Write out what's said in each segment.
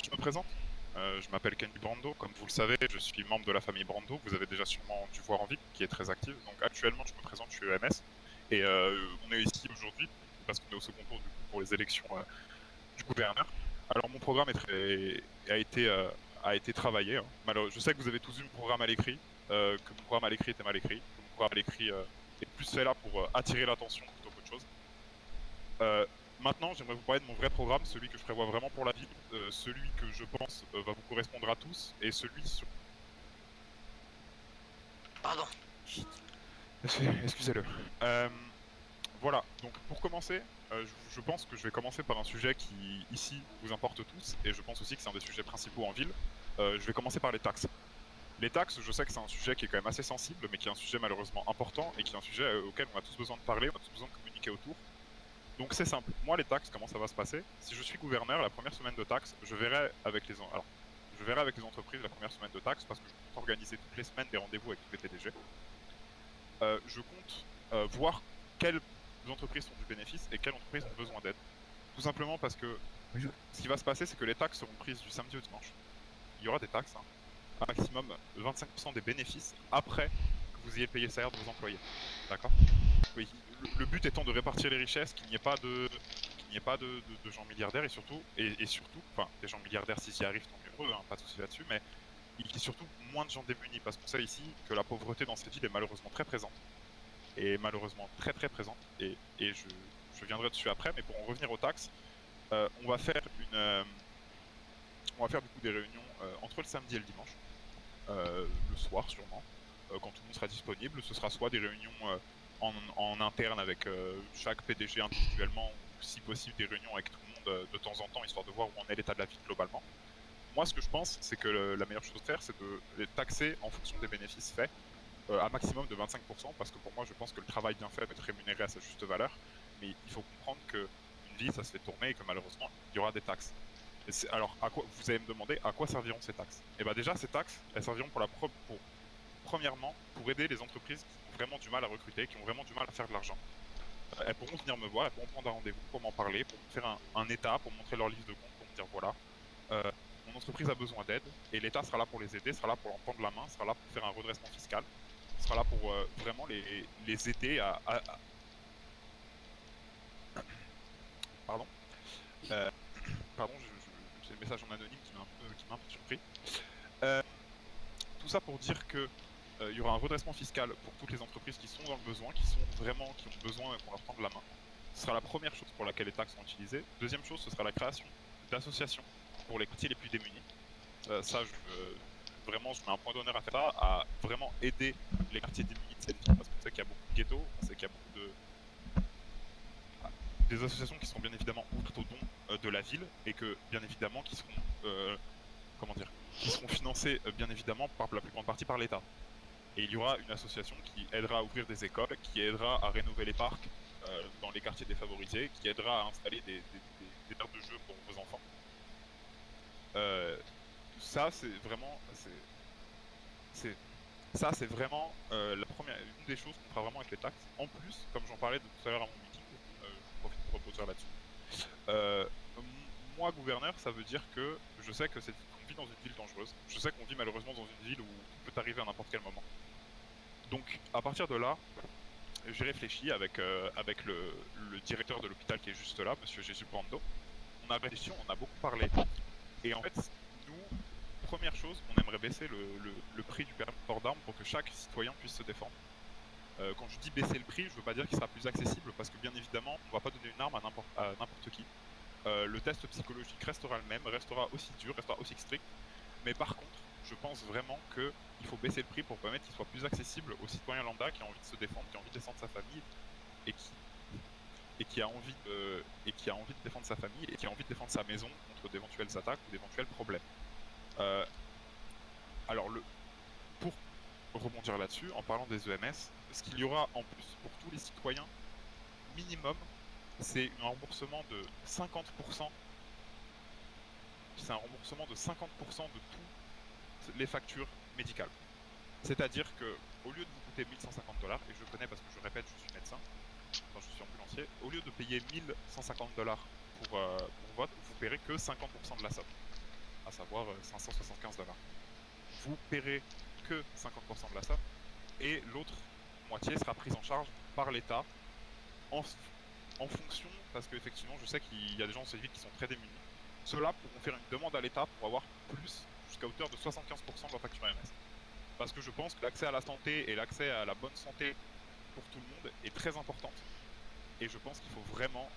je me présente. Je m'appelle Kenny Brando. Comme vous le savez, je suis membre de la famille Brando. Vous avez déjà sûrement dû voir en ville, qui est très active. Donc actuellement, je me présente, je suis EMS. Et on est ici aujourd'hui parce qu'on est au second tour du coup, pour les élections du gouverneur. Alors mon programme a été travaillé. Hein. Je sais que vous avez tous vu mon programme à l'écrit, que mon programme à l'écrit était mal écrit, que mon programme à l'écrit est plus fait là pour attirer l'attention plutôt qu'autre chose. Maintenant, j'aimerais vous parler de mon vrai programme, celui que je prévois vraiment pour la ville, celui que je pense va vous correspondre à tous, et celui sur... Pardon. Excusez-le. Voilà, donc pour commencer, je pense que je vais commencer par un sujet qui, ici, vous importe tous, et je pense aussi que c'est un des sujets principaux en ville. Je vais commencer par les taxes. Les taxes, je sais que c'est un sujet qui est quand même assez sensible, mais qui est un sujet malheureusement important, et qui est un sujet auquel on a tous besoin de parler, on a tous besoin de communiquer autour. Donc c'est simple. Moi, les taxes, comment ça va se passer? Si je suis gouverneur, la première semaine de taxes, je verrai avec les entreprises la première semaine de taxes parce que je compte organiser toutes les semaines des rendez-vous avec tous les PDG. Je compte voir quelles entreprises sont du bénéfice et quelles entreprises ont besoin d'aide. Tout simplement parce que ce qui va se passer, c'est que les taxes seront prises du samedi au dimanche. Il y aura des taxes, hein, un maximum de 25% des bénéfices après que vous ayez payé le salaire de vos employés. D'accord? Oui, le but étant de répartir les richesses, qu'il n'y ait pas de gens milliardaires et surtout, enfin, des gens milliardaires s'ils y arrivent, tant mieux pour eux, hein, pas de souci là-dessus, mais il y ait surtout moins de gens démunis parce qu'on sait ici que la pauvreté dans cette ville est malheureusement très présente. Et malheureusement très très présente. Et je viendrai dessus après, mais pour en revenir aux taxes, on va faire on va faire du coup des réunions entre le samedi et le dimanche, le soir sûrement, quand tout le monde sera disponible. Ce sera soit des réunions en interne avec chaque PDG individuellement, ou si possible des réunions avec tout le monde de temps en temps, histoire de voir où en est l'état de la ville globalement. Moi, ce que je pense, c'est que la meilleure chose à faire, c'est de les taxer en fonction des bénéfices faits, à maximum de 25%, parce que pour moi, je pense que le travail bien fait va être rémunéré à sa juste valeur, mais il faut comprendre qu'une ville, ça se fait tourner et que malheureusement, il y aura des taxes. Alors, vous allez me demander à quoi serviront ces taxes? Et bien déjà, ces taxes, elles serviront premièrement, pour aider les entreprises qui ont vraiment du mal à recruter, qui ont vraiment du mal à faire de l'argent. Elles pourront venir me voir, elles pourront prendre un rendez-vous pour m'en parler, pour me faire un état, pour montrer leur livre de compte, pour me dire voilà, mon entreprise a besoin d'aide et l'État sera là pour les aider, sera là pour leur tendre la main, sera là pour faire un redressement fiscal, sera là pour vraiment les aider Pardon. Pardon, j'ai le message en anonyme qui m'a un peu surpris. Tout ça pour dire que il y aura un redressement fiscal pour toutes les entreprises qui sont dans le besoin, qui ont besoin qu'on leur tende la main. Ce sera la première chose pour laquelle les taxes seront utilisées. Deuxième chose, ce sera la création d'associations pour les quartiers les plus démunis. Vraiment, je mets un point d'honneur à faire ça, à vraiment aider les quartiers démunis de cette ville, parce qu'on sait qu'il y a beaucoup de ghettos, on sait qu'il y a beaucoup des associations qui seront bien évidemment ouvertes aux dons de la ville, et que bien évidemment qui seront qui seront financées bien évidemment par la plus grande partie par l'État. Et il y aura une association qui aidera à ouvrir des écoles, qui aidera à rénover les parcs dans les quartiers défavorisés, qui aidera à installer des aires de jeu pour vos enfants. Ça, c'est vraiment, c'est vraiment une des choses qu'on fera vraiment avec les taxes. En plus, comme j'en parlais tout à l'heure à mon meeting, je profite pour rebondir là-dessus. Euh, Moi, gouverneur, ça veut dire que je sais que qu'on vit dans une ville dangereuse. Je sais qu'on vit malheureusement dans une ville où tout peut arriver à n'importe quel moment. Donc, à partir de là, j'ai réfléchi avec le directeur de l'hôpital qui est juste là, Monsieur Jésus Pando. On a réfléchi, on a beaucoup parlé. Et en fait, nous, première chose, on aimerait baisser le prix du permis de port d'armes pour que chaque citoyen puisse se défendre. Quand je dis baisser le prix, je veux pas dire qu'il sera plus accessible, parce que bien évidemment, on va pas donner une arme à n'importe qui. Le test psychologique restera le même, restera aussi dur, restera aussi strict. Mais par contre, je pense vraiment qu'il faut baisser le prix pour permettre qu'il soit plus accessible aux citoyens lambda qui a envie de se défendre, qui a envie de défendre sa famille et qui a envie de défendre sa famille et qui a envie de défendre sa maison contre d'éventuelles attaques ou d'éventuels problèmes. Alors, pour rebondir là-dessus, en parlant des EMS, ce qu'il y aura en plus pour tous les citoyens minimum, c'est un remboursement de 50%. C'est un remboursement de 50% de toutes les factures médicales. C'est-à-dire que, au lieu de vous coûter 1150 $, et je connais parce que je répète, je suis médecin, quand je suis ambulancier, au lieu de payer 1150 $ pour votre, vous paierez que 50% de la somme. à savoir 575 $. Vous paierez que 50% de la somme et l'autre moitié sera prise en charge par l'État en, en fonction, parce qu'effectivement je sais qu'il y a des gens dans cette ville qui sont très démunis. Ceux-là pourront faire une demande à l'État pour avoir plus, jusqu'à hauteur de 75% de leur facture AMS. Parce que je pense que l'accès à la santé et l'accès à la bonne santé pour tout le monde est très importante. Et je pense qu'il faut vraiment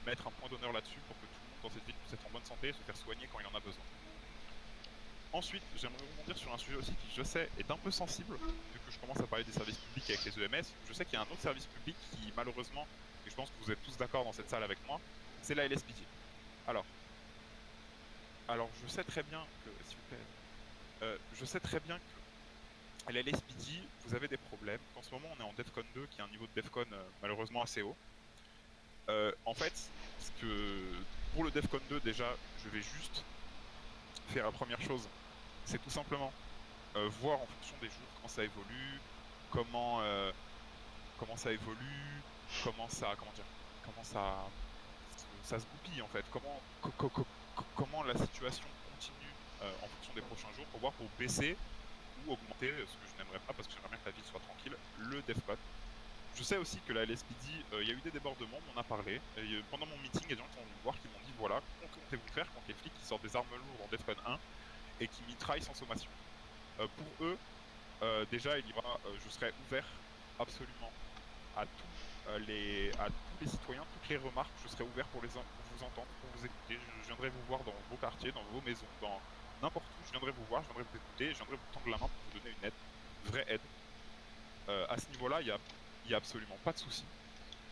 mettre un point d'honneur là-dessus pour que tout le monde dans cette ville puisse être en bonne santé et se faire soigner quand il en a besoin. Ensuite, j'aimerais rebondir sur un sujet aussi qui, je sais, est un peu sensible, vu que je commence à parler des services publics avec les EMS. Je sais qu'il y a un autre service public qui, malheureusement, et je pense que vous êtes tous d'accord dans cette salle avec moi, c'est la LSPD. Alors, je sais très bien que, s'il vous plaît, je sais très bien que à la LSPD, vous avez des problèmes. En ce moment, on est en DEFCON 2, qui est un niveau de DEFCON malheureusement assez haut. En fait, pour le DEFCON 2, déjà, je vais juste faire la première chose. C'est tout simplement voir en fonction des jours comment ça évolue, comment ça évolue, comment ça se goupille en fait, comment la situation continue en fonction des prochains jours pour voir pour baisser ou augmenter, ce que je n'aimerais pas parce que j'aimerais bien que la ville soit tranquille, le DEFCON. Je sais aussi que la LSPD, il y a eu des débordements, on en a parlé. Pendant mon meeting, il y a des gens qui sont venus me voir qui m'ont dit voilà, qu'en comptez-vous faire quand les flics qui sortent des armes lourdes en DEFCON 1 et qui mitraillent sans sommation. Pour eux, déjà, je serai ouvert absolument à tous les citoyens, toutes les remarques. Je serai ouvert pour vous entendre, pour vous écouter. Je viendrai vous voir dans vos quartiers, dans vos maisons, dans n'importe où. Je viendrai vous voir, je viendrai vous écouter, je viendrai vous tendre la main pour vous donner une aide, vraie aide. À ce niveau-là, il y a absolument pas de souci.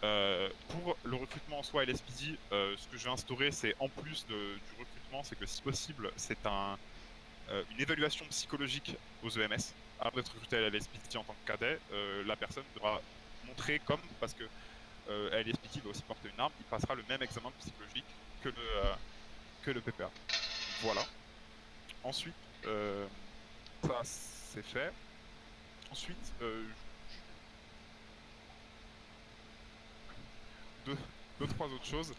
Pour le recrutement en soi à LSPD, ce que je vais instaurer, c'est en plus du recrutement, c'est que si possible, c'est une évaluation psychologique aux EMS. Avant d'être recruté à la LSPD en tant que cadet, la personne devra montrer parce que à LSPD doit aussi porter une arme, il passera le même examen psychologique que le PPA. Voilà. Ensuite, ça c'est fait. Ensuite, deux, trois autres choses.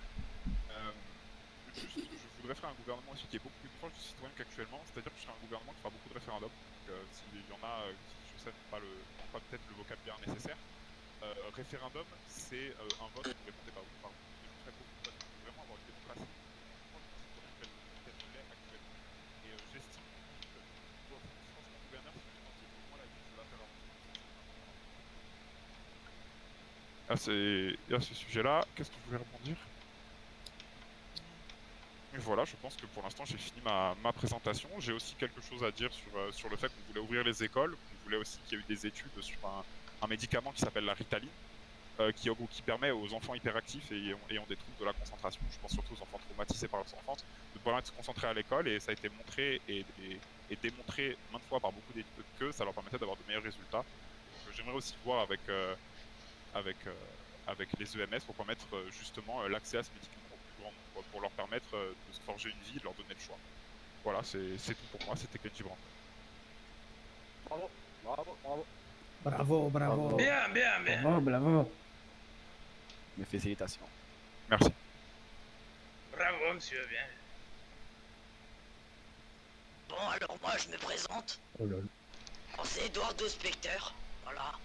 Juste, je voudrais faire un gouvernement aussi qui est beaucoup plus proche du citoyen qu'actuellement, c'est-à-dire que je serai un gouvernement qui fera beaucoup de référendums. S'il y en a, je sais pas peut-être le vocabulaire nécessaire. Référendum, c'est un vote où vous répondez par oui ou par non. Et je ferai beaucoup de votes. Il faut vraiment avoir une démocratie proche du citoyen qu'elle ne l'est actuellement. Et j'estime que franchement, gouverneur, si je pense que pour moi la ville, je vais la faire avancer. À ce sujet-là, qu'est-ce que je voulais rebondir? Et voilà, je pense que pour l'instant j'ai fini ma présentation. J'ai aussi quelque chose à dire sur le fait qu'on voulait ouvrir les écoles, qu'on voulait aussi qu'il y ait eu des études sur un médicament qui s'appelle la Ritaline, qui permet aux enfants hyperactifs et ayant des troubles de la concentration, je pense surtout aux enfants traumatisés par leur enfance, de pouvoir se concentrer à l'école, et ça a été montré et démontré maintes fois par beaucoup d'études que ça leur permettait d'avoir de meilleurs résultats. Donc j'aimerais aussi voir avec, avec les EMS pour permettre justement l'accès à ce médicament au plus grand nombre, pour leur permettre de se forger une vie, de leur donner le choix. Voilà, c'est tout pour moi, c'était Kenji Brand. Bravo, bravo, bravo. Bravo, bravo. Bien, bien, bien. Bravo, bravo. Mes félicitations. Merci. Bravo, monsieur, bien. Bon, alors moi je me présente. Oh lol. Alors, c'est Eduardo Specter. Voilà.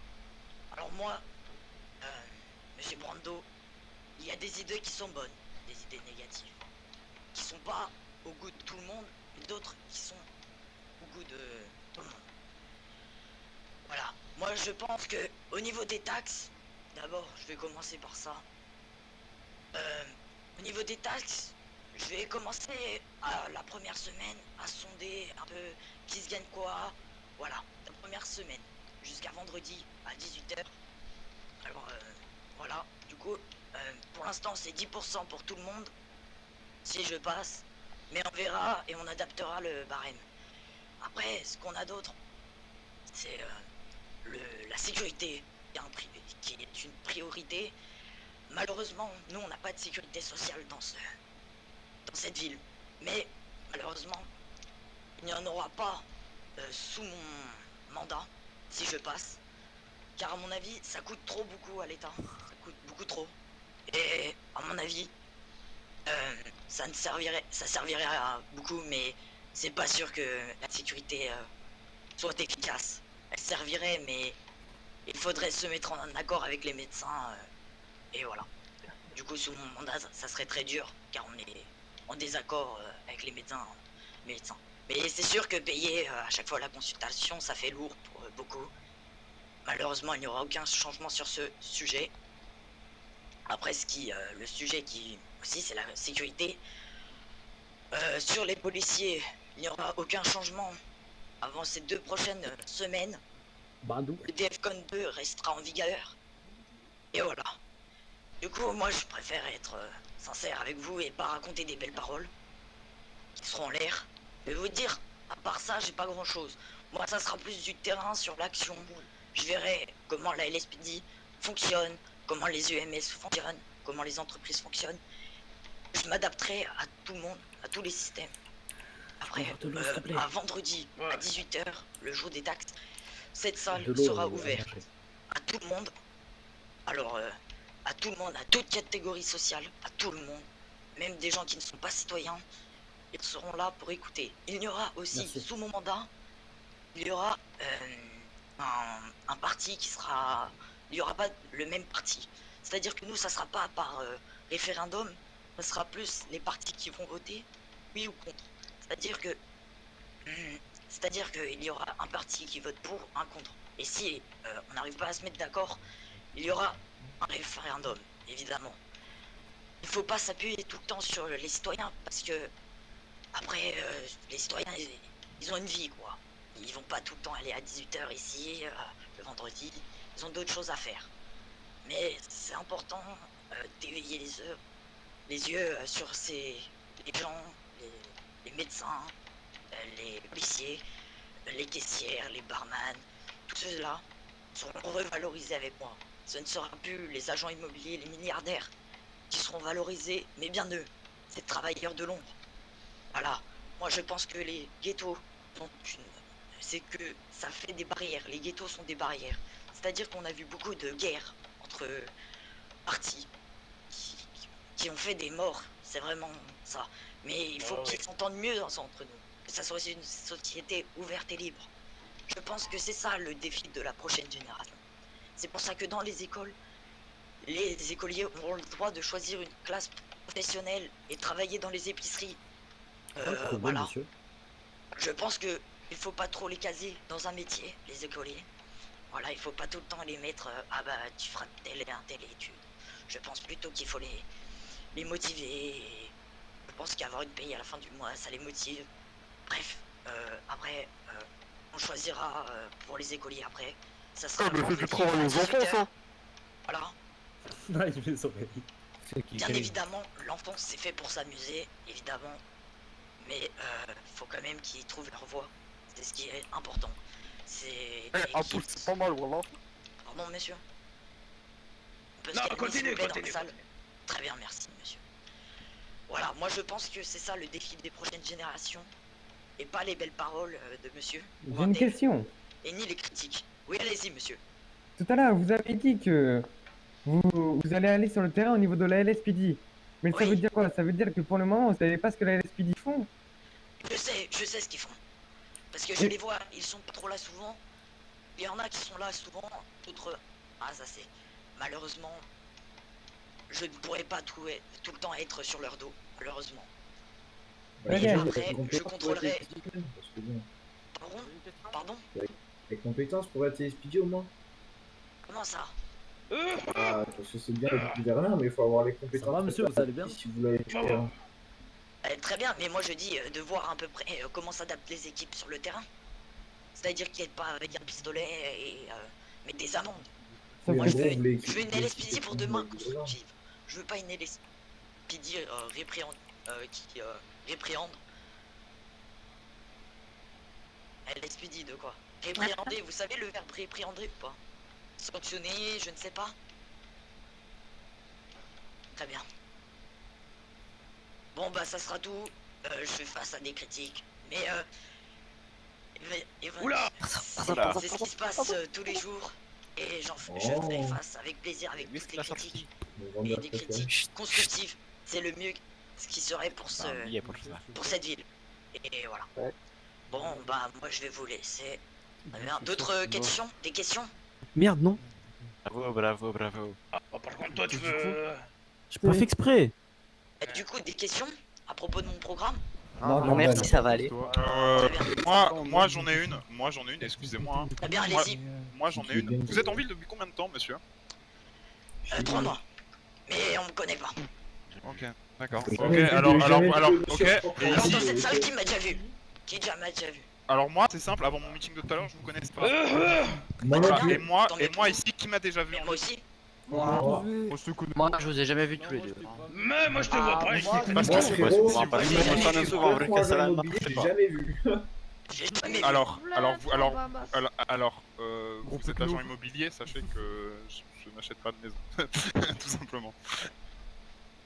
Alors moi, monsieur Brando, il y a des idées qui sont bonnes, des idées négatives, qui sont pas au goût de tout le monde, et d'autres qui sont au goût de tout le monde. Voilà. Moi je pense que au niveau des taxes, d'abord je vais commencer par ça. Au niveau des taxes, je vais commencer la première semaine à sonder un peu qui se gagne quoi. Voilà, la première semaine, jusqu'à vendredi à 18h. Alors voilà, du coup, pour l'instant c'est 10% pour tout le monde, si je passe, mais on verra et on adaptera le barème. Après, ce qu'on a d'autre, c'est la sécurité qui est une priorité. Malheureusement, nous on n'a pas de sécurité sociale dans cette ville, mais malheureusement, il n'y en aura pas sous mon mandat, si je passe, car à mon avis, ça coûte beaucoup à l'État, ça coûte beaucoup trop, et à mon avis, ça servirait à beaucoup, mais c'est pas sûr que la sécurité soit efficace. Elle servirait, mais il faudrait se mettre en accord avec les médecins. Et voilà. Du coup, sous mon mandat, ça serait très dur, car on est en désaccord avec les médecins. Mais c'est sûr que payer à chaque fois la consultation, ça fait lourd pour beaucoup. Malheureusement, il n'y aura aucun changement sur ce sujet. Après, le sujet qui aussi, c'est la sécurité. Sur les policiers, il n'y aura aucun changement avant ces 2 prochaines semaines. Bandou. Le DEFCON 2 restera en vigueur. Et voilà. Du coup, moi, je préfère être sincère avec vous et pas raconter des belles paroles qui seront en l'air. Je vais vous dire, à part ça, j'ai pas grand-chose. Moi, ça sera plus du terrain sur l'action. Je verrai comment la LSPD fonctionne, comment les UMS fonctionnent, comment les entreprises fonctionnent. Je m'adapterai à tout le monde, à tous les systèmes. Après, à vendredi, à 18 h, le jour des taxes, cette salle sera ouverte à tout le monde. Alors, à tout le monde, à toute catégorie sociale, à tout le monde, même des gens qui ne sont pas citoyens, ils seront là pour écouter. Il y aura aussi, sous mon mandat, il y aura un parti qui sera... Il n'y aura pas le même parti. C'est-à-dire que nous, ça sera pas par référendum, ça sera plus les partis qui vont voter, oui ou contre. C'est-à-dire qu'il y aura un parti qui vote pour, un contre. Et si on n'arrive pas à se mettre d'accord, il y aura un référendum, évidemment. Il faut pas s'appuyer tout le temps sur les citoyens, parce que après, les citoyens, ils ont une vie, quoi. Ils vont pas tout le temps aller à 18 h ici, le vendredi. Ils ont d'autres choses à faire. Mais c'est important d'éveiller les yeux sur les gens, les médecins, les policiers, les caissières, les barman. Tous ceux-là seront revalorisés avec moi. Ce ne sera plus les agents immobiliers, les milliardaires qui seront valorisés, mais bien eux, ces travailleurs de l'ombre. Voilà, moi je pense que les ghettos c'est que ça fait des barrières, les ghettos sont des barrières. C'est-à-dire qu'on a vu beaucoup de guerres entre partis qui ont fait des morts, c'est vraiment ça. Mais il faut qu'ils s'entendent mieux entre nous, que ça soit une société ouverte et libre. Je pense que c'est ça le défi de la prochaine génération. C'est pour ça que dans les écoles, les écoliers auront le droit de choisir une classe professionnelle et travailler dans les épiceries. Voilà. Monsieur. Je pense que il faut pas trop les caser dans un métier, les écoliers. Voilà, il faut pas tout le temps les mettre ah bah tu feras telle étude. Je pense plutôt qu'il faut les motiver. Et je pense qu'avoir une paye à la fin du mois, ça les motive. Bref, après, on choisira pour les écoliers après. Ça sera mais c'est du travail aux enfants, ça. Voilà. Ouais, je les aurais dit. Bien évidemment, l'enfant c'est fait pour s'amuser, évidemment. Mais faut quand même qu'ils trouvent leur voie. C'est ce qui est important. C'est... c'est pas mal, voilà. Pardon, monsieur. On peut se Non, calmer, continue, s'il vous plaît, dans continue, la salle. Très bien, merci, monsieur. Voilà, moi je pense que c'est ça le défi des prochaines générations. Et pas les belles paroles de monsieur. J'ai une question. Et ni les critiques. Oui, allez-y, monsieur. Tout à l'heure, vous avez dit que vous allez aller sur le terrain au niveau de la LSPD. Mais ça Oui. veut dire quoi? Ça veut dire que pour le moment, vous savez pas ce que la LSPD font? Je sais ce qu'ils font. Parce que je les vois, ils sont pas trop là souvent. Il y en a qui sont là souvent, d'autres... Ah, ça c'est... Malheureusement, je ne pourrais pas tout le temps être sur leur dos, malheureusement. Ouais, Et ouais, après, je contrôlerai... Pardon? Les compétences pour être SPD au moins. Comment ça? Ah, parce que c'est bien le gouverneur, mais il faut avoir les compétences. Ça va, monsieur, vous allez bien? Si vous l'avez fait. Très bien, mais moi je dis de voir à peu près comment s'adaptent les équipes sur le terrain. C'est-à-dire qu'ils n'aident pas avec un pistolet et mettre des amendes. Sauf Moi que je veux vous voulez une qu'ils- LSPD pour demain qu'ils- constructive. Je veux pas une LSPD qui répréhende. LSPD de quoi? Répréhender, vous savez le verbe répréhender ou pas? Sanctionner, je ne sais pas. Très bien. Bon bah ça sera tout. Je fais face à des critiques. Mais Oula c'est ce qui se passe tous les jours. Et je ferai face avec plaisir avec toutes les critiques. Et des critiques constructives. C'est le mieux ce qui serait pour cette ville. Et voilà. Ouais. Bon, bah, moi, je vais vous laisser. D'autres questions? Des questions? Merde, non. Bravo, bravo, bravo. Ah, par contre, toi, tu veux. J'ai pas fait exprès. Du coup, des questions à propos de mon programme? Non, merci, ça va aller. Moi j'en ai une, excusez-moi. Hein. Très bien, Moi- allez-y. Moi j'en ai une. Vous êtes en ville depuis combien de temps, monsieur? 3 mois. Mais on me connaît pas. Ok, d'accord. J'ai Ok, jamais vu alors, de- alors, jamais alors, vu de ok. chef Et propre. Alors, ici, dans cette salle, qui m'a déjà vu? Qui m'a déjà vu? alors moi, c'est simple. Avant mon meeting de tout à l'heure, je vous connaissais pas. Moi non Voilà. plus. Et moi ici, qui m'a déjà vu? Mais moi aussi. Moi, Moi, je vous ai jamais vu tous les deux. Mais moi, je te vois pas ici. Parce Moi, que frérot, c'est pas j'ai possible. jamais Pas vu souvent, un vrai, point que ça agent la immobilier, marche j'ai pas. jamais vu. J'ai jamais vu. Alors, vous êtes agent immobilier, sachez que je n'achète pas de maison, tout simplement.